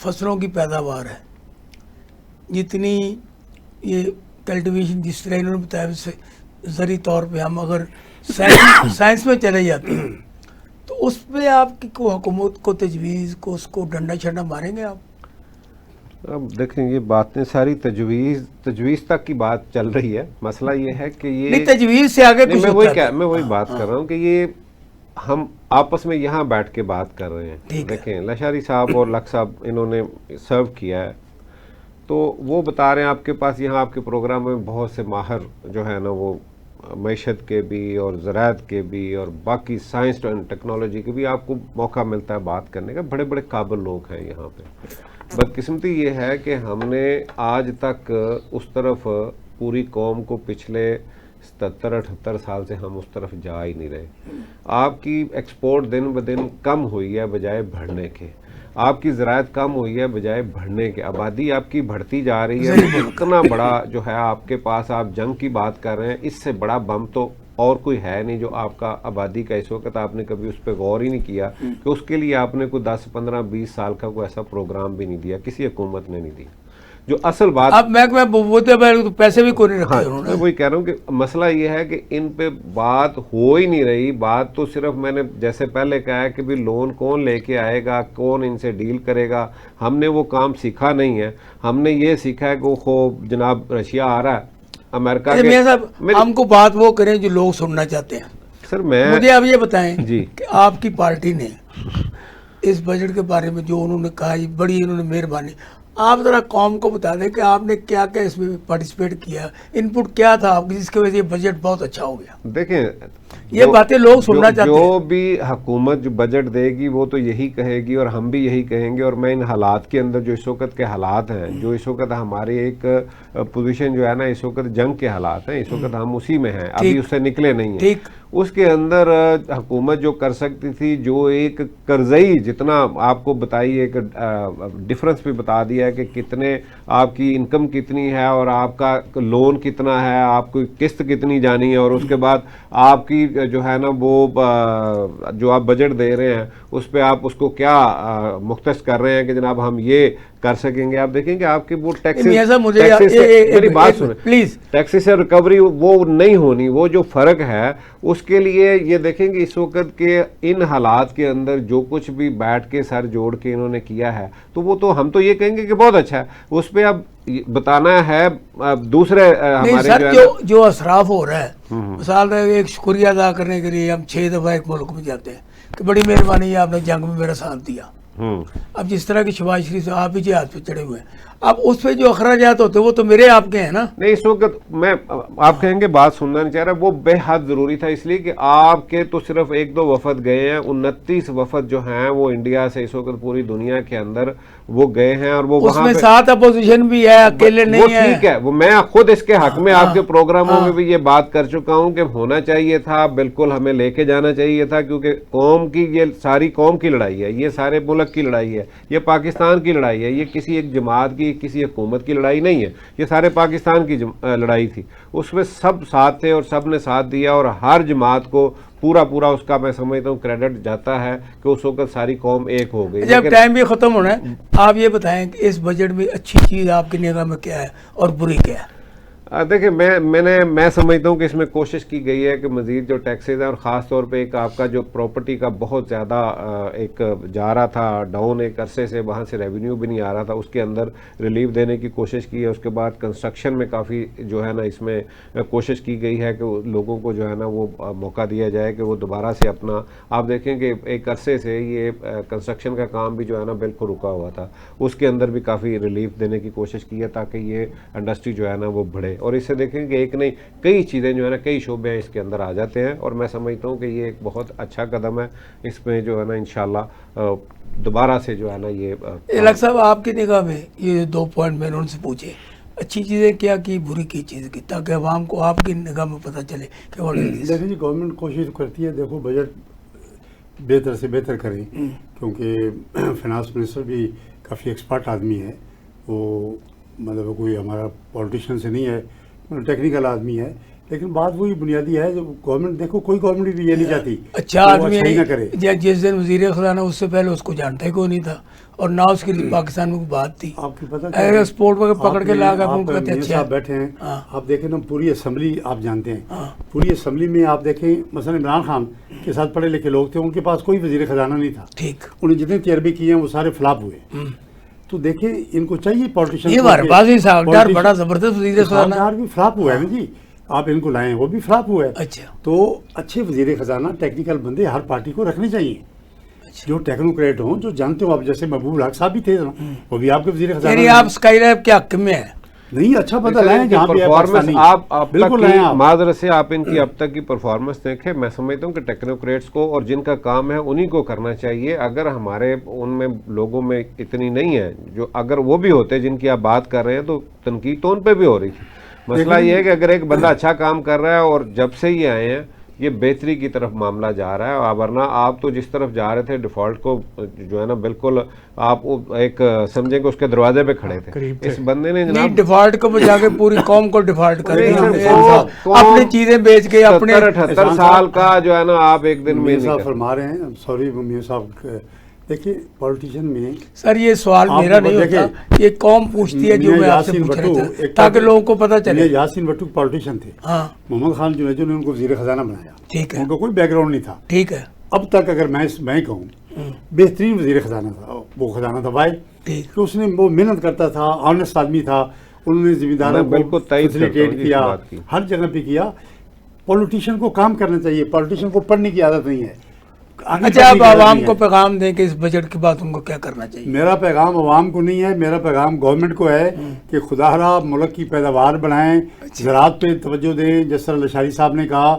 فصلوں کی پیداوار ہے، جتنی یہ کلٹیویشن جس طرح انہوں نے بتایا زرعی طور پہ ہم اگر سائنس میں چلے جاتے ہیں تو اس پہ آپ کی کو حکومت کو تجویز کو اس کو ڈنڈا چھنڈا ماریں گے آپ؟ اب دیکھیں یہ باتیں ساری تجویز تک کی بات چل رہی ہے. مسئلہ یہ ہے کہ یہ نہیں تجویز سے آگے کچھ میں وہی بات کر رہا ہوں کہ یہ ہم آپس میں یہاں بیٹھ کے بات کر رہے ہیں. دیکھیں لشاری صاحب اور لکھ صاحب انہوں نے سرو کیا ہے تو وہ بتا رہے ہیں آپ کے پاس یہاں آپ کے پروگرام میں بہت سے ماہر جو ہے نا وہ معیشت کے بھی اور زراعت کے بھی اور باقی سائنس اینڈ ٹیکنالوجی کے بھی آپ کو موقع ملتا ہے بات کرنے کا. بڑے بڑے قابل لوگ ہیں یہاں پہ. بدقسمتی یہ ہے کہ ہم نے آج تک اس طرف پوری قوم کو پچھلے 77-78 سال سے ہم اس طرف جا ہی نہیں رہے. آپ کی ایکسپورٹ دن بدن کم ہوئی ہے بجائے بڑھنے کے. آپ کی زراعت کم ہوئی ہے بجائے بڑھنے کے. آبادی آپ کی بڑھتی جا رہی ہے. اتنا بڑا جو ہے آپ کے پاس آپ جنگ کی بات کر رہے ہیں, اس سے بڑا بم تو اور کوئی ہے نہیں جو آپ کا آبادی کا اس وقت. آپ نے کبھی اس پہ غور ہی نہیں کیا کہ اس کے لیے آپ نے کوئی 10-15-20 سال کا کوئی ایسا پروگرام بھی نہیں دیا, کسی حکومت نے نہیں دیا. جو اصل بات اب میں پیسے بھی کوئی نہیں رکھے انہوں نے. میں وہی کہہ رہا ہوں کہ مسئلہ یہ ہے کہ ان پہ بات ہو ہی نہیں رہی. بات تو صرف میں نے جیسے پہلے کہا ہے کہ بھی لون کون لے کے آئے گا, کون ان سے ڈیل کرے گا. ہم نے وہ کام سیکھا نہیں ہے. ہم نے یہ سیکھا ہے کہ وہ خوب جناب رشیا آ رہا ہے, امریکہ کے. ہم کو بات وہ کریں جو لوگ سننا چاہتے ہیں. سر مجھے اب یہ بتائیں جی کہ آپ کی پارٹی نے اس بجٹ کے بارے میں جو انہوں نے کہا یہ بڑی انہوں نے مہربانی, آپ ذرا قوم کو بتا دیں کہ آپ نے کیا کیا اس میں پارٹیسپیٹ کیا, ان پٹ کیا تھا آپ کی جس کی وجہ سے یہ بجٹ بہت اچھا ہو گیا. دیکھیں یہ باتیں لوگ سننا چاہتے ہیں. جو بھی حکومت جو بجٹ دے گی وہ تو یہی کہے گی اور ہم بھی یہی کہیں گے. اور میں ان حالات کے اندر جو اس وقت کے حالات ہیں, جو اس وقت ہماری ایک پوزیشن جو ہے نا, اس وقت جنگ کے حالات ہیں, اس وقت ہم اسی میں ہیں, ابھی اس سے نکلے نہیں ہیں. اس کے اندر حکومت جو کر سکتی تھی, جو ایک قرضئی جتنا آپ کو بتائی, ایک ڈفرنس بھی بتا دیا ہے کہ کتنے آپ کی انکم کتنی ہے اور آپ کا لون کتنا ہے, آپ کو قسط کتنی جانی ہے, اور اس کے بعد آپ کی جو ہے نا وہ جو آپ بجٹ دے رہے ہیں اس پہ آپ اس کو کیا مختص کر رہے ہیں کہ جناب ہم یہ کر سکیں گے. آپ دیکھیں کہ آپ کی وہ میری بات سنیں پلیز, ٹیکسز سے ریکوری وہ نہیں ہونی. وہ جو فرق ہے اس کے لیے یہ دیکھیں کہ اس وقت کے ان حالات کے اندر جو کچھ بھی بیٹھ کے سر جوڑ کے انہوں نے کیا ہے تو وہ تو ہم تو یہ کہیں گے کہ بہت اچھا ہے. اس پہ اب بتانا ہے دوسرے ہمارے جو اسراف ہو رہا ہے. مثال ایک شکریہ ادا کرنے کے لیے ہم 6 دفعہ ایک ملک میں جاتے ہیں کہ بڑی مہربانی ہے آپ نے جنگ میں میرا ساتھ دیا. اب جس طرح کی شباز شریف سے آپ ہی جہاد پہ چڑھے ہوئے ہیں, اب اس پہ جو اخراجات ہوتے ہیں وہ تو میرے آپ کے ہیں نا. نہیں اس وقت میں آپ کہیں گے بات سننا نہیں چاہ رہا, وہ بے حد ضروری تھا اس لیے کہ آپ کے تو صرف 1-2 وفد گئے ہیں, 29 وفد جو ہیں وہ انڈیا سے اس وقت پوری دنیا کے اندر وہ گئے ہیں. اور وہ اس میں 7 اپوزیشن بھی ہے, اکیلے نہیں ہے. ٹھیک ہے, وہ میں خود اس کے حق میں آپ کے پروگراموں میں بھی یہ بات کر چکا ہوں کہ ہونا چاہیے تھا, بالکل ہمیں لے کے جانا چاہیے تھا, کیونکہ قوم کی یہ ساری قوم کی لڑائی ہے, یہ سارے ملک کی لڑائی ہے, یہ پاکستان کی لڑائی ہے, یہ کسی ایک جماعت کی کسی حکومت کی لڑائی نہیں ہے, یہ سارے پاکستان کی لڑائی تھی. اس میں سب ساتھ تھے اور سب نے ساتھ دیا, اور ہر جماعت کو پورا اس کا میں سمجھتا ہوں کریڈٹ جاتا ہے کہ اس وقت ساری قوم ایک ہو گئی. جب ٹائم بھی ختم ہونا ہے, آپ یہ بتائیں کہ اس بجٹ میں اچھی چیز آپ کی نگاہ میں کیا ہے اور بری کیا ہے؟ دیکھیں میں سمجھتا ہوں کہ اس میں کوشش کی گئی ہے کہ مزید جو ٹیکسز ہیں, اور خاص طور پہ ایک آپ کا جو پراپرٹی کا بہت زیادہ ایک جا رہا تھا ڈاؤن ایک عرصے سے, وہاں سے ریونیو بھی نہیں آ رہا تھا, اس کے اندر ریلیف دینے کی کوشش کی ہے. اس کے بعد کنسٹرکشن میں کافی جو ہے نا اس میں کوشش کی گئی ہے کہ لوگوں کو جو ہے نا وہ موقع دیا جائے کہ وہ دوبارہ سے اپنا, آپ دیکھیں کہ ایک عرصے سے یہ کنسٹرکشن کا کام بھی جو ہے نا بالکل رکا ہوا تھا, اس کے اندر بھی کافی ریلیف دینے کی کوشش کی ہے تاکہ یہ انڈسٹری جو ہے نا وہ بڑھے. اور اس سے دیکھیں کہ ایک نہیں کئی چیزیں جو ہے نا کئی شعبے اس کے اندر آ جاتے ہیں, اور میں سمجھتا ہوں کہ یہ ایک بہت اچھا قدم ہے. اس میں جو ہے نا انشاءاللہ دوبارہ سے جو ہے نا یہ الگ صاحب آپ کی نگاہ میں یہ 2 پوائنٹ میں ان سے پوچھے, اچھی چیزیں کیا کی, بری کی چیز کی, تاکہ عوام کو آپ کی نگاہ میں پتہ چلے کہ دیکھیں جی گورنمنٹ کوشش کرتی ہے, دیکھو بجٹ بہتر سے بہتر کریں, کیونکہ فائنانس منسٹر بھی کافی ایکسپرٹ آدمی ہے, وہ مطلب کوئی ہمارا پولیٹیشین سے نہیں ہے, ٹیکنیکل آدمی ہے. لیکن بات وہی بنیادی ہے, جو گورنمنٹ دیکھو کوئی گورنمنٹ بھی یہ نہیں چاہتی اچھا آدمی نہ کرے. جس دن وزیر خزانہ اس سے پہلے اس کو جانتا ہی کوئی نہیں تھا, اور نہ اس کے لیے پاکستان میں کوئی بات تھی. آپ کی پتہ اگر اسپورٹ میں پکڑ کے لا گیا کہتے میاں اچھا صاحب بیٹھے ہیں, ہاں. آپ دیکھیں نا پوری اسمبلی آپ جانتے ہیں, ہاں. پوری اسمبلی میں آپ دیکھیں مثلا عمران خان کے ساتھ پڑھے لکھے لوگ تھے, ان کے پاس کوئی وزیر خزانہ نہیں تھا, ٹھیک. انہیں جتنے تجربے کیے ہیں وہ سارے فلاپ ہوئے. تو دیکھیں ان کو چاہیے پالیٹیشن, یہ ہمارے پاس بھی ساکھدار بڑا زبردست وزیر خزانہ ساکھدار بھی فلاپ ہوا ہے نا جی, آپ ان کو لائیں وہ بھی فلاپ ہوا ہے. اچھا. تو اچھے وزیر خزانہ ٹیکنیکل بندے ہر پارٹی کو رکھنے چاہیے, جو ٹیکنوکریٹ ہوں, جو جانتے ہوں. آپ جیسے محبوب الحق صاحب بھی تھے, وہ بھی آپ کے وزیر خزانہ یعنی آپ اسکائی لیب کے حق میں ہیں. نہیں, اچھا بندہ لائیں جہاں پہ پرفارمنس آپ بالکل لائیں آپ. معذرت سے آپ ان کی اب تک کی پرفارمنس دیکھیں, میں سمجھتا ہوں کہ ٹیکنوکریٹس کو اور جن کا کام ہے انہی کو کرنا چاہیے. اگر ہمارے ان میں لوگوں میں اتنی نہیں ہے, جو اگر وہ بھی ہوتے جن کی آپ بات کر رہے ہیں تو تنقید تو ان پہ بھی ہو رہی تھی. مسئلہ یہ ہے کہ اگر ایک بندہ اچھا کام کر رہا ہے اور جب سے یہ آئے ہیں یہ بہتری کی طرف معاملہ جا رہا ہے, ورنہ آپ تو جس طرف جا رہے تھے ڈیفالٹ کو جو ہے نا بالکل آپ ایک سمجھیں کہ اس کے دروازے پہ کھڑے تھے. اس بندے نے نہیں, جناب ڈیفالٹ کو بجا کے پوری قوم کو ڈیفالٹ کر نہیں دیا, سر, اپنی چیزیں بیچ کے اپنے 78 سال کا جو ہے نا آپ ایک دن میں میاں صاحب فرما رہے ہیں, سوری میاں صاحب, دیکھیے پولیٹیشین میں سر یہ سوال میرا نہیں ہوتا, یہ قوم پوچھتی ہے جو میں آپ سے پوچھ رہا تھا تاکہ لوگوں کو پتہ چلے. یاسین بٹو پولیٹیشین تھے, ہاں محمد خان جنیجو نے ان کو وزیر خزانہ بنایا, ٹھیک ہے, ان کو کوئی بیک گراؤنڈ نہیں تھا. ٹھیک ہے, اب تک اگر میں کہوں بہترین وزیر خزانہ تھا وہ خزانہ تھا بھائی, ٹھیک. کہ اس نے وہ محنت کرتا تھا, آنےسٹ آدمی تھا, انہوں نے ذمہ داروں کو فیسیلیٹیٹ کیا, ہر جگہ پہ کیا. پولیٹیشین کو کام کرنا چاہیے, پولیٹیشین کو پڑھنے کی عادت نہیں ہے. اچھا, آپ عوام کو پیغام دیں کہ اس بجٹ کے بعد ان کو کیا کرنا چاہیے. میرا پیغام عوام کو نہیں ہے, میرا پیغام گورنمنٹ کو ہے کہ خدا را ملک کی پیداوار بڑھائیں, زراعت پہ توجہ دیں. جس طرح لشاری صاحب نے کہا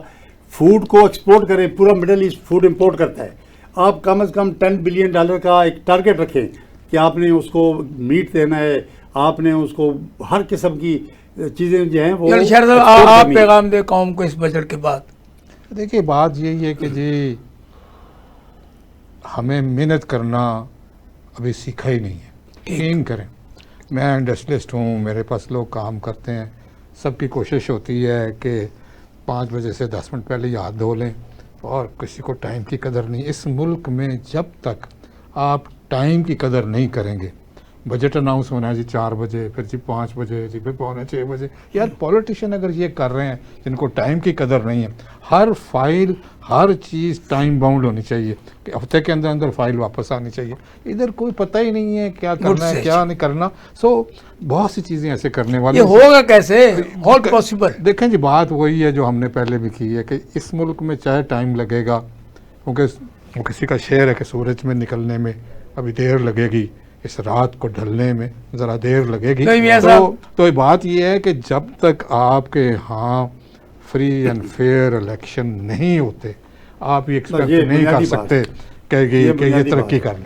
فوڈ کو ایکسپورٹ کریں, پورا مڈل ایسٹ فوڈ امپورٹ کرتا ہے. آپ کم از کم $10 بلین کا ایک ٹارگیٹ رکھیں کہ آپ نے اس کو میٹ دینا ہے, آپ نے اس کو ہر قسم کی چیزیں جو ہیں وہ. آپ پیغام دیں قوم کو اس بجٹ کے بعد. دیکھیے بات یہی ہے کہ جی ہمیں محنت کرنا ابھی سیکھا ہی نہیں ہے. یقین کریں, میں انڈسٹریلسٹ ہوں, میرے پاس لوگ کام کرتے ہیں, سب کی کوشش ہوتی ہے کہ 5 بجے سے 10 منٹ پہلے ہی ہاتھ دھو لیں, اور کسی کو ٹائم کی قدر نہیں. اس ملک میں جب تک آپ ٹائم کی قدر نہیں کریں گے, بجٹ اناؤنس ہونا ہے جی 4 بجے, پھر جی 5 بجے, جی پھر 5:45 بجے. یار پولیٹیشین اگر یہ کر رہے ہیں جن کو ٹائم کی قدر نہیں ہے, ہر فائل ہر چیز ٹائم باؤنڈ ہونی چاہیے کہ ہفتے کے اندر فائل واپس آنی چاہیے. ادھر کوئی پتہ ہی نہیں ہے کیا کرنا ہے کیا نہیں کرنا. سو بہت سی چیزیں ایسے کرنے والے. یہ ہوگا کیسے, ہاٹ پاسبل. دیکھیں جی بات وہی ہے جو ہم نے پہلے بھی کی ہے کہ اس ملک میں چاہے ٹائم لگے گا, کیونکہ کسی کا شعر ہے کہ سورج میں نکلنے میں ابھی دیر لگے گی, اس رات کو ڈھلنے میں ذرا دیر لگے گی. تو بات یہ ہے کہ جب تک آپ کے ہاں فری اینڈ فیئر الیکشن نہیں ہوتے, آپ یہ ایکسپیکٹ نہیں کر سکتے کہ یہ ترقی کر لے.